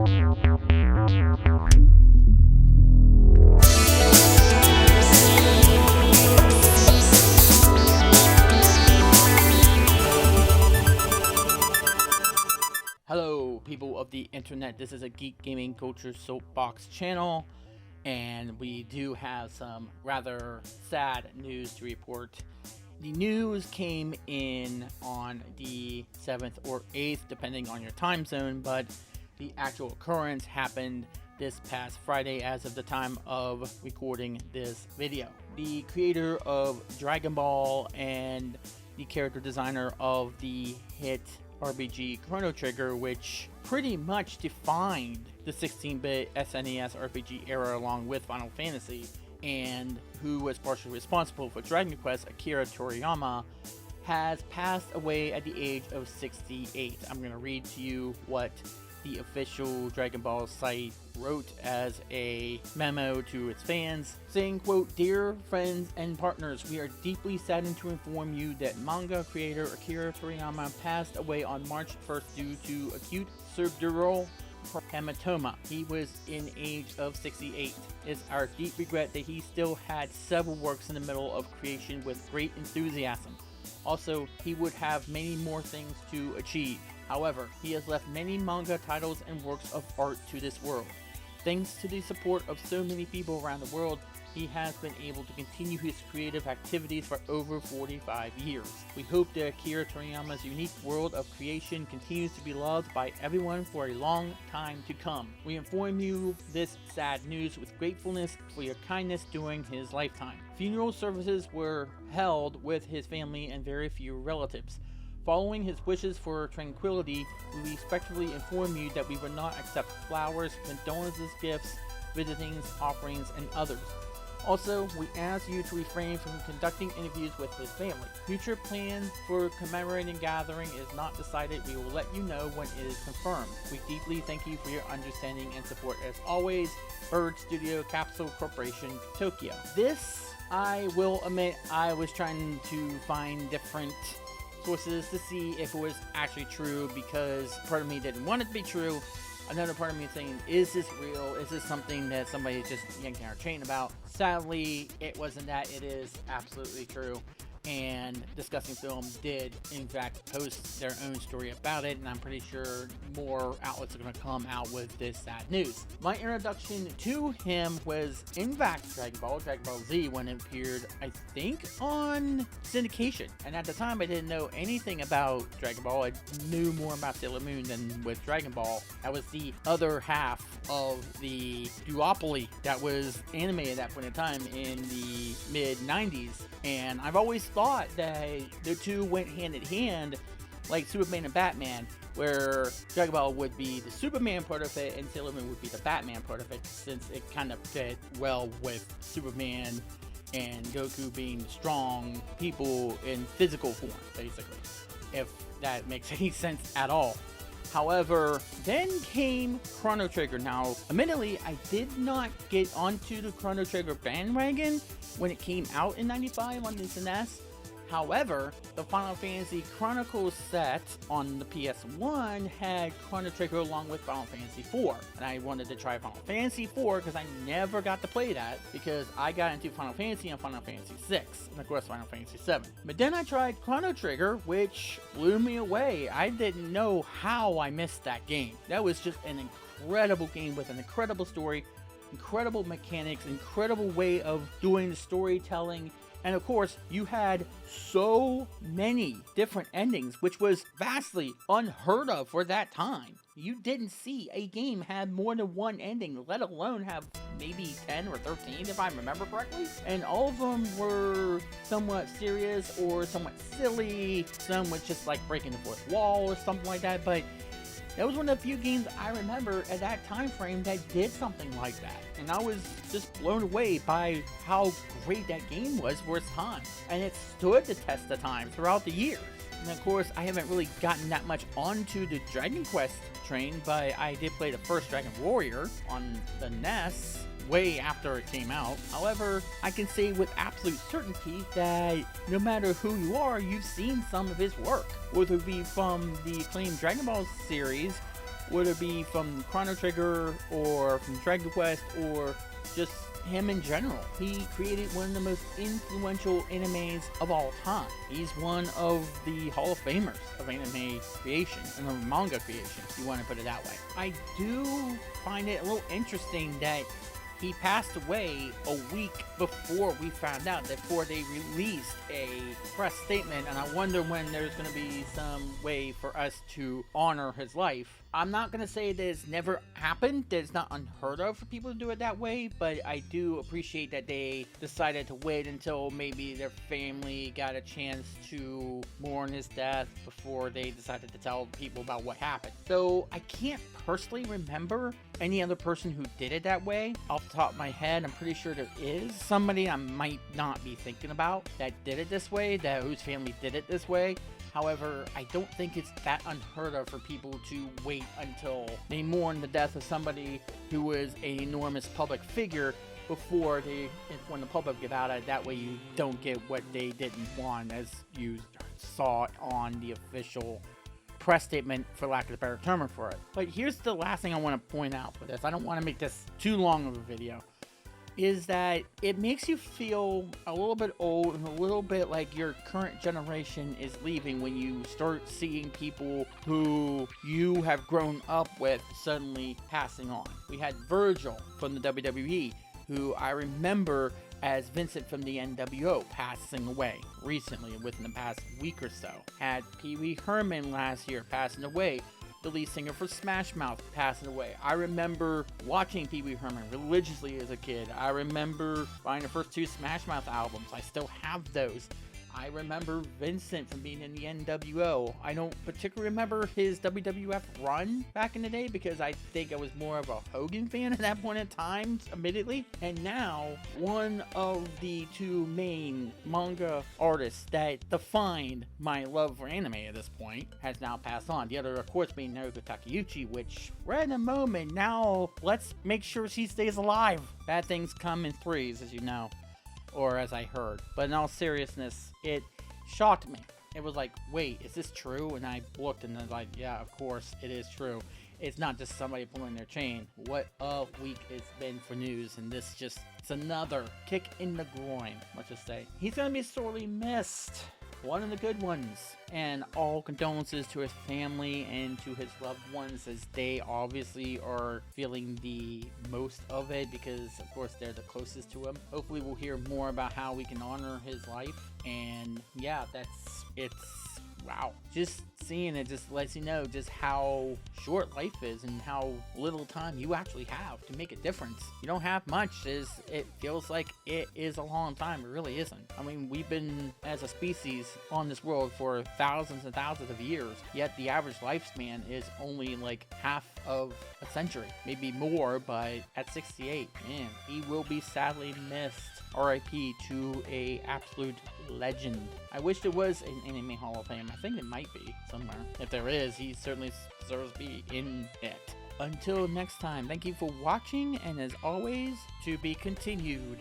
Hello, people of the internet. This is a Geek Gaming Culture Soapbox channel, and we do have some rather sad news to report. The news came in on the 7th or 8th, depending on your time zone, but the actual occurrence happened this past Friday as of the time of recording this video. The creator of Dragon Ball and the character designer of the hit RPG Chrono Trigger, which pretty much defined the 16-bit SNES RPG era along with Final Fantasy, and who was partially responsible for Dragon Quest, Akira Toriyama, has passed away at the age of 68. I'm going to read to you what the official Dragon Ball site wrote as a memo to its fans, saying, quote, "Dear friends and partners, we are deeply saddened to inform you that manga creator Akira Toriyama passed away on March 1st due to acute cerebral hematoma. He was in age of 68. It's our deep regret that he still had several works in the middle of creation with great enthusiasm. Also, he would have many more things to achieve. However, he has left many manga titles and works of art to this world. Thanks to the support of so many people around the world, he has been able to continue his creative activities for over 45 years. We hope that Akira Toriyama's unique world of creation continues to be loved by everyone for a long time to come. We inform you this sad news with gratefulness for your kindness during his lifetime." Funeral services were held with his family and very few relatives. Following his wishes for tranquility, we respectfully inform you that we will not accept flowers, condolences, gifts, visitings, offerings, and others. Also, we ask you to refrain from conducting interviews with his family. Future plans for commemorating gathering is not decided. We will let you know when it is confirmed. We deeply thank you for your understanding and support as always. Bird Studio Capsule Corporation, Tokyo. This, I will admit, I was trying to find different sources to see if it was actually true, because part of me didn't want it to be true. Another part of me is saying, is this real? Is this something that somebody just yanking our chain about? Sadly, it wasn't that. It is absolutely true. And Discussing Film did, in fact, post their own story about it, and I'm pretty sure more outlets are going to come out with this sad news. My introduction to him was, in fact, Dragon Ball Z, when it appeared, I think, on syndication. And at the time, I didn't know anything about Dragon Ball. I knew more about Sailor Moon than with Dragon Ball. That was the other half of the duopoly that was animated at that point in time in the mid-90s. And I've always thought that the two went hand in hand, like Superman and Batman, where Dragon Ball would be the Superman part of it and Sailor Moon would be the Batman part of it, since it kind of fit well with Superman and Goku being strong people in physical form, basically, if that makes any sense at all. However, then came Chrono Trigger. Now, admittedly, I did not get onto the Chrono Trigger bandwagon when it came out in 95 on the SNES. However, the Final Fantasy Chronicles set on the PS1 had Chrono Trigger along with Final Fantasy IV. And I wanted to try Final Fantasy IV because I never got to play that, because I got into Final Fantasy and Final Fantasy VI, and of course Final Fantasy VII. But then I tried Chrono Trigger, which blew me away. I didn't know how I missed that game. That was just an incredible game with an incredible story, incredible mechanics, incredible way of doing the storytelling. And of course, you had so many different endings, which was vastly unheard of for that time. You didn't see a game have more than one ending, let alone have maybe 10 or 13, if I remember correctly. And all of them were somewhat serious or somewhat silly. Some was just like breaking the fourth wall or something like that. But that was one of the few games I remember at that time frame that did something like that. And I was just blown away by how great that game was for its time. And it stood the test of time throughout the years. And of course, I haven't really gotten that much onto the Dragon Quest train, but I did play the first Dragon Warrior on the NES way after it came out. However, I can say with absolute certainty that no matter who you are, you've seen some of his work, whether it be from the acclaimed Dragon Ball series whether it be from Chrono Trigger or from Dragon Quest or just him in general. He created one of the most influential animes of all time. He's one of the Hall of Famers of anime creation and of manga creation, if you want to put it that way. I do find it a little interesting that he passed away a week before we found out, before they released a press statement, and I wonder when there's going to be some way for us to honor his life. I'm not going to say that it's never happened, that it's not unheard of for people to do it that way, but I do appreciate that they decided to wait until maybe their family got a chance to mourn his death before they decided to tell people about what happened. So I can't personally remember any other person who did it that way. Off the top of my head, I'm pretty sure there is somebody I might not be thinking about that did it this way, whose family did it this way. However, I don't think it's that unheard of for people to wait until they mourn the death of somebody who was an enormous public figure before when the public get out of it. That way you don't get what they didn't want, as you saw on the official press statement, for lack of a better term for it. But here's the last thing I want to point out with this. I don't want to make this too long of a video. Is that it makes you feel a little bit old and a little bit like your current generation is leaving when you start seeing people who you have grown up with suddenly passing on. We had Virgil from the WWE, who I remember as Vincent from the NWO, passing away recently within the past week or so. Had Pee Wee Herman last year passing away. The lead singer for Smash Mouth passing away. I remember watching Pee Wee Herman religiously as a kid. I remember buying the first 2 Smash Mouth albums. I still have those. I remember Vincent from being in the NWO. I don't particularly remember his WWF run back in the day because I think I was more of a Hogan fan at that point in time, admittedly. And now, one of the 2 main manga artists that defined my love for anime at this point has now passed on. The other, of course, being Naruto Takeuchi, which we're in a moment. Now, let's make sure she stays alive. Bad things come in threes, as you know. Or as I heard. But in all seriousness, it shocked me. It was like, wait, is this true? And I looked and I was like, yeah, of course it is true. It's not just somebody pulling their chain. What a week it's been for news, and this it's another kick in the groin, let's just say. He's gonna be sorely missed. One of the good ones. And all condolences to his family and to his loved ones, as they obviously are feeling the most of it because, of course, they're the closest to him. Hopefully we'll hear more about how we can honor his life. And yeah, wow. Just seeing it just lets you know just how short life is and how little time you actually have to make a difference. You don't have much. It feels like it is a long time. It really isn't. I mean, we've been, as a species, on this world for thousands and thousands of years, yet the average lifespan is only like half of a century, maybe more, but at 68, man, he will be sadly missed. R.I.P. to a absolute legend. I wish there was an Anime Hall of Fame. I think it might be somewhere. If there is, he certainly deserves to be in it. Until next time, thank you for watching, and as always, to be continued.